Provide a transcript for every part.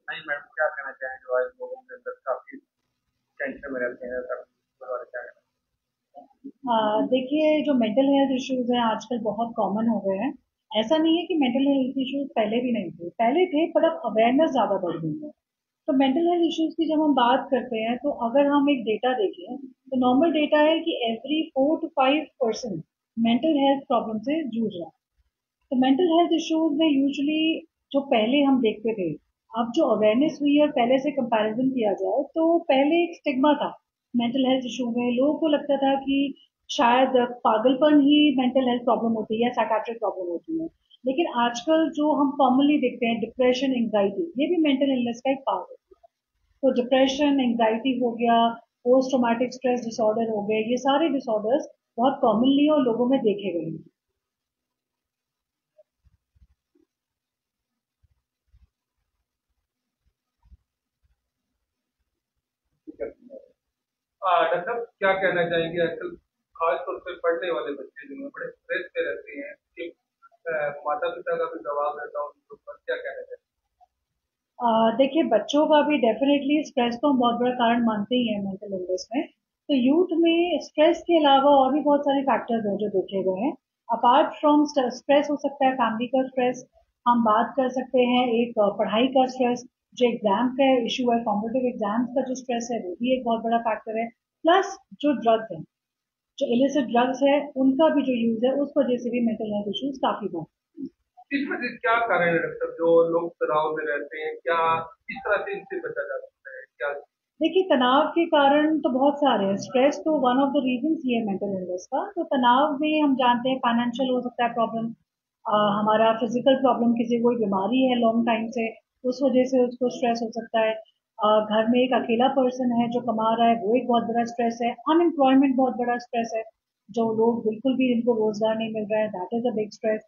नहीं मैडम, क्या कहना चाहें जो आज लोगों के अंदर काफ़ी टेंशन में रहते हैं, काफ़ी उसके बारे में क्या कहना देखिए, जो मेंटल हेल्थ इश्यूज हैं आजकल बहुत कॉमन हो गए हैं। ऐसा नहीं है कि मेंटल हेल्थ इश्यूज पहले भी नहीं थे, पहले थे, पर अब अवेयरनेस ज्यादा बढ़ गई है। तो मेंटल हेल्थ इश्यूज की जब हम बात करते हैं तो अगर हम एक डेटा देखें तो नॉर्मल डेटा है कि every 4 to 5 person mental health problem से जूझ रहा है। तो मेंटल हेल्थ इश्यूज में यूजुअली जो पहले हम देखते थे, अब जो अवेयरनेस हुई है और पहले से कंपैरिजन किया जाए तो पहले एक स्टिग्मा था मेंटल हेल्थ इशू में। लोगों को लगता था कि शायद पागलपन ही मेंटल हेल्थ प्रॉब्लम होती है या साइकाट्रिक प्रॉब्लम होती है। लेकिन आजकल जो हम कॉमनली देखते हैं डिप्रेशन एंजाइटी, ये भी मेंटल इलनेस का एक पार्ट है। तो डिप्रेशन एंजाइटी हो गया, पोस्ट ट्रॉमेटिक स्ट्रेस डिसऑर्डर हो गए, ये सारे डिसऑर्डर्स बहुत कॉमनली और लोगों में देखे गए हैं। है। डॉक्टर साहब, क्या कहना चाहेंगे आजकल खासतौर पे पढ़ने वाले बच्चे जो हैं बड़े स्ट्रेस में रहते हैं कि माता पिता का भी दबाव रहता है उनके ऊपर, क्या कहना चाहेंगे? देखिए, बच्चों का भी डेफिनेटली स्ट्रेस तो हम बहुत बड़ा कारण मानते ही हैं मेंटल इलनेस में। तो यूथ में स्ट्रेस के अलावा और भी बहुत सारे फैक्टर्स हैं जो देखे गए हैं। अपार्ट फ्रॉम स्ट्रेस हो सकता है फैमिली का स्ट्रेस, हम बात कर सकते हैं एक पढ़ाई का स्ट्रेस, जो एग्जाम का इशू है, कॉम्पिटिटिव एग्जाम्स का जो स्ट्रेस है वो भी एक बहुत बड़ा फैक्टर है। प्लस जो ड्रग्स है, जो इलिसिट ड्रग्स है, उनका भी जो यूज है उस वजह से भी मेंटल हेल्थ इश्यूज काफी बढ़। इस वजह से क्या कारण है डॉक्टर साहब, जो लोग तनाव में रहते हैं, क्या किस तरह से इनसे बचा जा सकता है, क्या? देखिए, तनाव के कारण तो बहुत सारे हैं। स्ट्रेस तो वन ऑफ द रीजंस ही है मेंटल इलनेस का। तो तनाव में हम जानते हैं फाइनेंशियल हो सकता है प्रॉब्लम, हमारा फिजिकल प्रॉब्लम, किसी को कोई बीमारी है लॉन्ग टाइम से, उस वजह से उसको स्ट्रेस हो सकता है। घर में एक अकेला पर्सन है जो कमा रहा है, वो एक बहुत बड़ा स्ट्रेस है। अनएम्प्लॉयमेंट बहुत बड़ा स्ट्रेस है, जो लोग बिल्कुल भी जिनको रोजगार नहीं मिल रहा है, that is a big stress.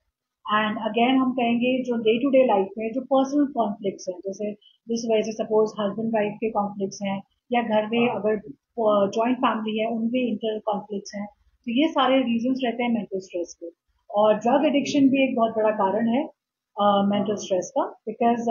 And again हम कहेंगे जो डे टू डे लाइफ में जो पर्सनल कॉन्फ्लिक्ट्स हैं, जैसे जिस वजह से सपोज हस्बैंड वाइफ के कॉन्फ्लिक्ट्स हैं, या घर में अगर जॉइंट फैमिली है उनमें इंटर कॉन्फ्लिक्ट्स हैं, तो ये सारे रीजंस रहते हैं मेंटल स्ट्रेस के। और ड्रग एडिक्शन भी एक बहुत बड़ा कारण है मेंटल स्ट्रेस का, बिकॉज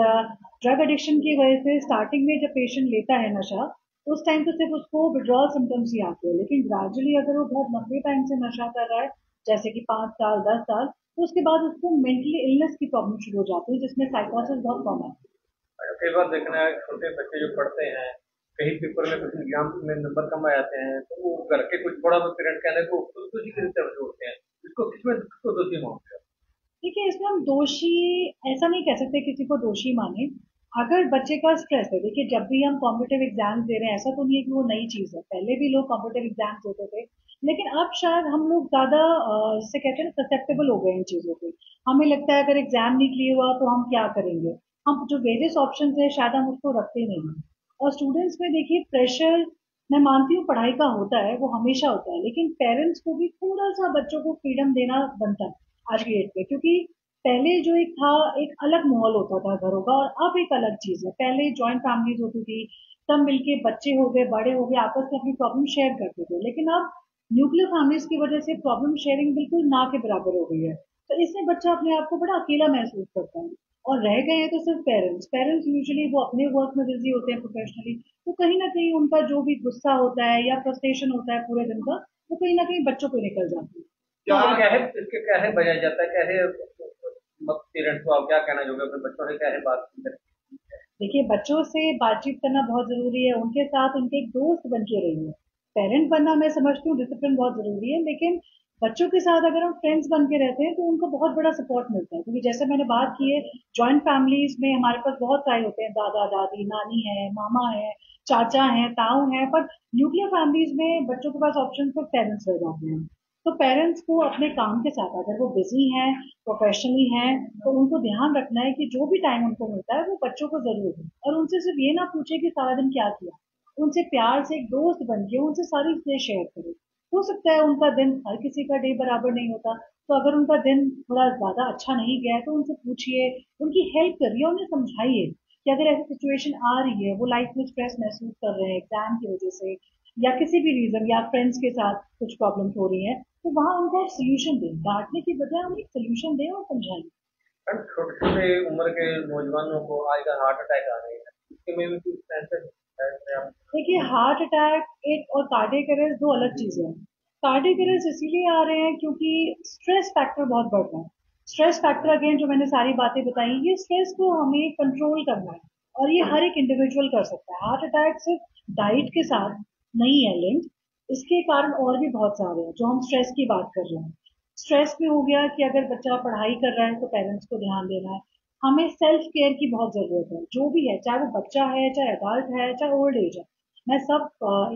ड्रग एडिक्शन की वजह से स्टार्टिंग में जब पेशेंट लेता है नशा, उस टाइम तो सिर्फ उसको विड्रॉल सिम्टम्स ही आते हैं, लेकिन ग्रेजुअली अगर वो बहुत लंबे टाइम से नशा कर रहा है, जैसे कि 5 साल 10 साल, तो उसके बाद उसको मेंटली इलनेस की प्रॉब्लम शुरू हो जाती है, जिसमें साइकोसिस बहुत कॉमन है। कई बार देखना है छोटे बच्चे जो पढ़ते हैं, कहीं पेपर में कुछ एग्जाम में नंबर कम आ जाते हैं, तो वो घर के कुछ थोड़ा बहुत पेरेंट कहने को खुदकुशी की तरफ जोड़ते हैं। इसको किसमें किसको दोषी मानते हैं? देखिए, इसमें हम दोषी ऐसा नहीं कह सकते किसी को दोषी माने। अगर बच्चे का स्ट्रेस है, देखिए जब भी हम कॉम्पिटिटिव एग्जाम्स दे रहे हैं, ऐसा तो नहीं है कि वो नई चीज है, पहले भी लोग कॉम्पिटिटिव एग्जाम्स देते थे। लेकिन अब शायद हम लोग ज्यादा जिसे कहते हैं ना ससेप्टेबल हो गए इन चीजों पे। हमें लगता है अगर एग्जाम नहीं क्लियर हुआ तो हम क्या करेंगे, हम जो वेरियस ऑप्शन है शायद हम उसको रखते नहीं हैं। और स्टूडेंट्स में देखिए प्रेशर, मैं मानती हूँ पढ़ाई का होता है, वो हमेशा होता है, लेकिन पेरेंट्स को भी थोड़ा सा बच्चों को फ्रीडम देना बनता है आज की डेट में। क्योंकि पहले जो एक था, एक अलग माहौल होता था घरों का, और अब एक अलग चीज है। पहले जॉइंट फैमिलीज होती थी, सब मिलके बच्चे हो गए बड़े हो गए आपस में अपनी प्रॉब्लम शेयर करते थे। लेकिन अब न्यूक्लियर फैमिलीज की वजह से प्रॉब्लम शेयरिंग बिल्कुल ना के बराबर हो गई है। तो इसमें बच्चा अपने आप को बड़ा अकेला महसूस करता है। और रह गए हैं तो सिर्फ पेरेंट्स, पेरेंट्स यूजुअली वो अपने वर्क में बिजी होते हैं प्रोफेशनली, तो कहीं ना कहीं उनका जो भी गुस्सा होता है या फ्रस्ट्रेशन होता है पूरे दिन का, वो कहीं ना कहीं बच्चों पे निकल जाता है। क्या तो क्या है इसके, क्या है बजाया जाता है, कैसे पेरेंट्स को आप क्या कहना चाहोगे अपने बच्चों से, क्या है बात करनी है? देखिए, बच्चों से बातचीत करना बहुत ज़रूरी है, उनके साथ उनके एक दोस्त बन के रहिए। पेरेंट बनना मैं समझती हूँ डिसिप्लिन बहुत ज़रूरी है, लेकिन बच्चों के साथ अगर हम फ्रेंड्स बन के रहते हैं तो उनको बहुत बड़ा सपोर्ट मिलता है। क्योंकि जैसे मैंने बात की है, जॉइंट फैमिलीज में हमारे पास बहुत सारे होते हैं, दादा दादी, नानी है, मामा है, चाचा है, ताऊ है, पर न्यूक्लियर फैमिलीज में बच्चों के पास ऑप्शन पर पेरेंट्स रह जाते हैं। तो पेरेंट्स को अपने काम के साथ, अगर वो बिजी हैं, प्रोफेशनली हैं, तो उनको ध्यान रखना है कि जो भी टाइम उनको मिलता है वो बच्चों को जरूर दें। और उनसे सिर्फ ये ना पूछे कि सारा दिन क्या किया, उनसे प्यार से एक दोस्त बन के उनसे सारी चीजें शेयर करें। हो सकता है उनका दिन, हर किसी का डे बराबर नहीं होता, तो अगर उनका दिन थोड़ा ज्यादा अच्छा नहीं गया है तो उनसे पूछिए, उनकी हेल्प करिए, उन्हें समझाइए कि अगर ऐसी सिचुएशन आ रही है, वो लाइफ में स्ट्रेस महसूस कर रहे हैं एग्जाम की वजह से, या किसी भी रीजन, या फ्रेंड्स के साथ कुछ प्रॉब्लम्स हो रही है, तो वहां उनको आप सोल्यूशन दें, डांटने की बजाय हम एक सोल्यूशन दें और समझाएं। छोटे छोटे उम्र के नौजवानों को आजकल हार्ट अटैक आ रहे हैं, इसके में भी कुछ ऐसा है आप? देखिए, हार्ट अटैक एक और कार्डियक अरेस्ट दो अलग चीजें हैं। कार्डियक अरेस्ट इसीलिए आ रहे हैं क्योंकि स्ट्रेस फैक्टर बहुत बढ़ रहा है। स्ट्रेस फैक्टर अगेन जो मैंने सारी बातें बताई, ये स्ट्रेस को हमें कंट्रोल करना है और ये हर एक इंडिविजुअल कर सकता है। हार्ट अटैक सिर्फ डाइट के साथ नहीं है लिंक, इसके कारण और भी बहुत सारे हैं जो हम स्ट्रेस की बात कर रहे हैं। स्ट्रेस में हो गया कि अगर बच्चा पढ़ाई कर रहा है तो पेरेंट्स को ध्यान देना है। हमें सेल्फ केयर की बहुत जरूरत है, जो भी है, चाहे वो बच्चा है, चाहे अडल्ट है, चाहे ओल्ड एज है। मैं सब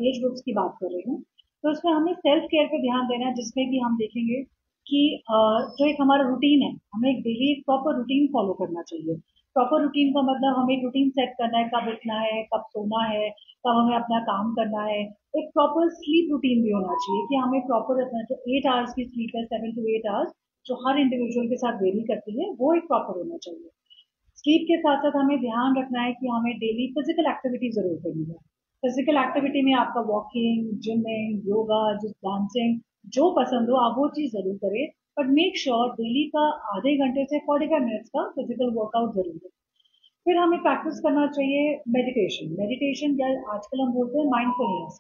एज ग्रुप्स की बात कर रही हूँ। तो उसमें हमें सेल्फ केयर पे ध्यान देना है, जिसमें कि हम देखेंगे कि जो एक हमारा रूटीन है, हमें एक डेली प्रॉपर रूटीन फॉलो करना चाहिए। प्रॉपर रूटीन का मतलब हमें एक रूटीन सेट करना है, कब उठना है, कब सोना है, कब हमें अपना काम करना है। एक प्रॉपर स्लीप रूटीन भी होना चाहिए कि हमें प्रॉपर अपना जो 8 आवर्स की स्लीप है, 7 to 8 आवर्स, जो हर इंडिविजुअल के साथ वेरी करती है, वो एक प्रॉपर होना चाहिए। स्लीप के साथ साथ हमें ध्यान रखना है कि हमें डेली फिजिकल एक्टिविटी जरूर करनी है। फिजिकल एक्टिविटी में आपका वॉकिंग, जिमिंग, योगा, जिस डांसिंग, जो पसंद हो आप वो चीज जरूर करें। बट मेक श्योर डेली का आधे घंटे से 45 मिनट्स का फिजिकल वर्कआउट जरूर है। फिर हमें प्रैक्टिस करना चाहिए मेडिटेशन। मेडिटेशन या आजकल हम बोलते हैं माइंडफुलनेस।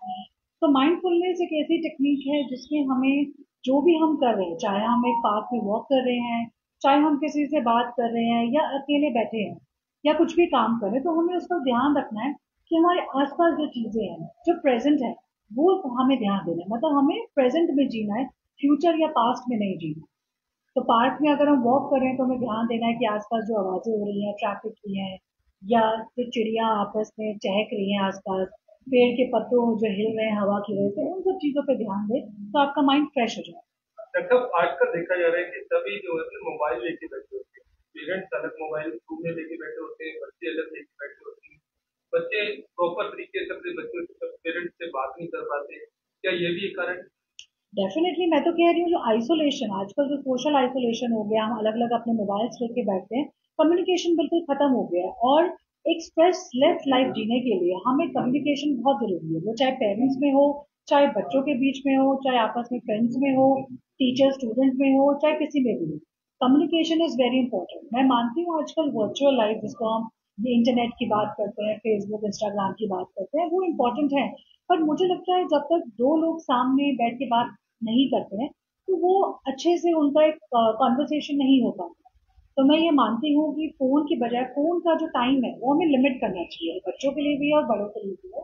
तो माइंडफुलनेस एक ऐसी टेक्निक है जिसमें हमें जो भी हम कर रहे हैं, चाहे हम एक पार्क में वॉक कर रहे हैं, चाहे हम किसी से बात कर रहे हैं या अकेले बैठे हैं या कुछ भी काम कर रहे हैं, तो हमें उसका ध्यान रखना है कि हमारे आसपास जो चीजें हैं, जो प्रेजेंट है, वो हमें ध्यान देना है। मतलब हमें प्रेजेंट में जीना है, फ्यूचर या पास्ट में नहीं जीना। तो पार्क में अगर हम वॉक कर रहे हैं तो हमें ध्यान देना है कि आसपास जो आवाजें हो रही हैं, ट्रैफिक की हैं, या जो चिड़िया आपस में चहक रही हैं आसपास, पेड़ के पत्तों जो हिल रहे हैं हवा की वजह से, उन सब चीजों पे ध्यान दें तो आपका माइंड फ्रेश हो जाए। डॉक्टर साहब, आजकल देखा जा रहा है कि सभी जो है मोबाइल लेके बैठे होते हैं। पेरेंट्स अलग मोबाइल रूम में लेके बैठे होते हैं, बच्चे अलग लेके बैठे होते हैं। बच्चे प्रॉपर तरीके से अपने बच्चों से, पेरेंट्स से बात नहीं कर पाते। क्या ये भी एक कारण है? डेफिनेटली, मैं तो कह रही हूँ जो आइसोलेशन, आजकल जो सोशल आइसोलेशन हो गया, हम अलग अलग अपने मोबाइल्स लेके बैठते हैं, कम्युनिकेशन बिल्कुल खत्म हो गया है। और एक स्ट्रेस लेस लाइफ जीने के लिए हमें कम्युनिकेशन बहुत जरूरी है, वो चाहे पेरेंट्स में हो, चाहे बच्चों के बीच में हो, चाहे आपस में फ्रेंड्स में हो, टीचर स्टूडेंट में हो, चाहे किसी में भी हो। Communication is very important. मैं मानती हूँ आजकल वर्चुअल लाइफ जिसको हम इंटरनेट की बात करते हैं, फेसबुक इंस्टाग्राम की बात करते हैं, वो इम्पोर्टेंट है। पर मुझे लगता है जब तक दो लोग सामने बैठ के बात नहीं करते हैं तो वो अच्छे से उनका एक कॉन्वर्सेशन नहीं हो पाता। तो मैं ये मानती हूँ कि फोन की बजाय फोन का जो टाइम है वो हमें लिमिट करना चाहिए, बच्चों के लिए भी है और बड़ों के लिए भी है।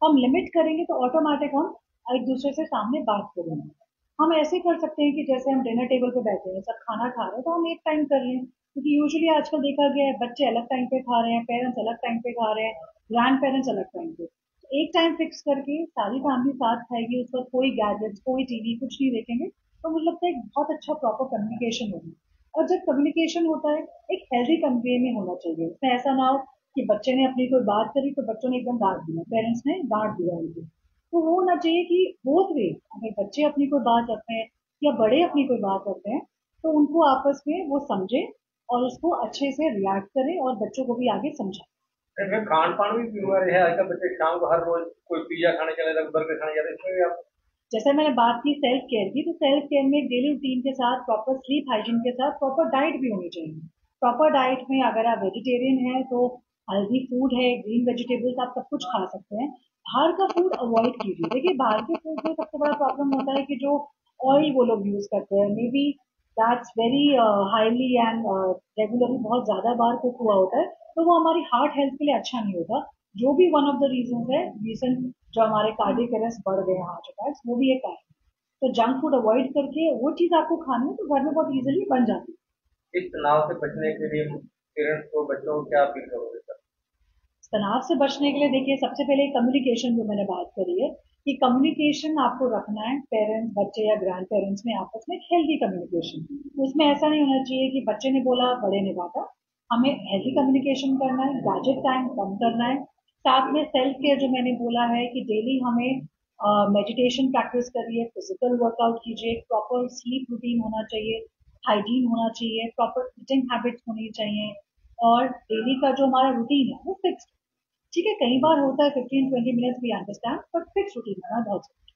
हम लिमिट करेंगे तो ऑटोमेटिक हम एक दूसरे से सामने बात करेंगे। हम ऐसे कर सकते हैं कि जैसे हम डिनर टेबल पे बैठे हैं, सब खाना खा रहे हैं, तो हम एक टाइम कर लें, क्योंकि यूजुअली आजकल देखा गया है बच्चे अलग टाइम पे खा रहे हैं, पेरेंट्स अलग टाइम पे खा रहे हैं, ग्रैंड पेरेंट्स अलग टाइम पे। तो एक टाइम फिक्स करके सारी फैमिली साथ खाएगी, उस पर कोई गैजेट्स, कोई टीवी, कुछ नहीं देखेंगे, तो मुझे लगता है एक बहुत अच्छा प्रॉपर कम्युनिकेशन होगा। और जब कम्युनिकेशन होता है, एक हेल्दी वे में होना चाहिए। इसमें ऐसा ना हो कि बच्चे ने अपनी कोई बात करी तो बच्चों ने एकदम डांट दिया, पेरेंट्स ने डांट दिया उनको। तो वो होना चाहिए कि बोथ वे, अगर बच्चे अपनी कोई बात रखते हैं या बड़े अपनी कोई बात रखते हैं, तो उनको आपस में वो समझे और उसको अच्छे से रिएक्ट करें और बच्चों को भी आगे समझाएं। इसमें खान पान भी बीमारी है। आजकल बच्चे शाम को हर रोज कोई पिज्जा खाने चले जाते, बर्गर खाने जाते हैं, इसमें भी आप? जैसे मैंने बात की सेल्फ केयर की, तो सेल्फ केयर में डेली रूटीन के साथ प्रॉपर स्लीप हाइजीन के साथ प्रॉपर डाइट भी होनी चाहिए। प्रॉपर डाइट में अगर आप वेजिटेरियन हैं तो हेल्दी फूड है, ग्रीन वेजिटेबल्स, आप सब कुछ खा सकते हैं। बाहर का फूड अवॉइड कीजिए। देखिए, बाहर के फूड में सबसे बड़ा प्रॉब्लम होता है कि जो ऑयल वो लोग यूज करते हैं, may be that's very highly and regularly बहुत ज्यादा बार कुक हुआ होता है, तो वो हमारी हार्ट हेल्थ के लिए अच्छा नहीं होता। जो भी वन ऑफ द रीजन है रीजन जो हमारे कार्डियक अरेस्ट बढ़ गए, हार्ट अटैक्स, वो भी एक कारण है। तो जंक फूड अवॉइड करके वो चीज आपको खानी है तो घर में बहुत इजीली बन जाती है। इस तनाव से बचने के लिए पेरेंट्स को, बच्चों को क्या अपील करोगे सर? तनाव से बचने के लिए देखिए, सबसे पहले कम्युनिकेशन जो मैंने बात करी है, कि कम्युनिकेशन आपको रखना है पेरेंट्स, बच्चे या ग्रैंड पेरेंट्स में आपस में हेल्दी कम्युनिकेशन। उसमें ऐसा नहीं होना चाहिए कि बच्चे ने बोला बड़े ने बांटा। हमें हेल्दी कम्युनिकेशन करना है, गैजेट टाइम कम करना है। साथ में सेल्फ केयर जो मैंने बोला है कि डेली हमें मेडिटेशन प्रैक्टिस करिए, फिजिकल वर्कआउट कीजिए, प्रॉपर स्लीप रूटीन होना चाहिए, हाइजीन होना चाहिए, प्रॉपर ईटिंग हैबिट्स होनी चाहिए, और डेली का जो हमारा रूटीन है वो फिक्स। ठीक है, कई बार होता है 15-20 मिनट्स, भी अंडरस्टैंड, बट फिक्स रूटीन होना बहुत जरूरी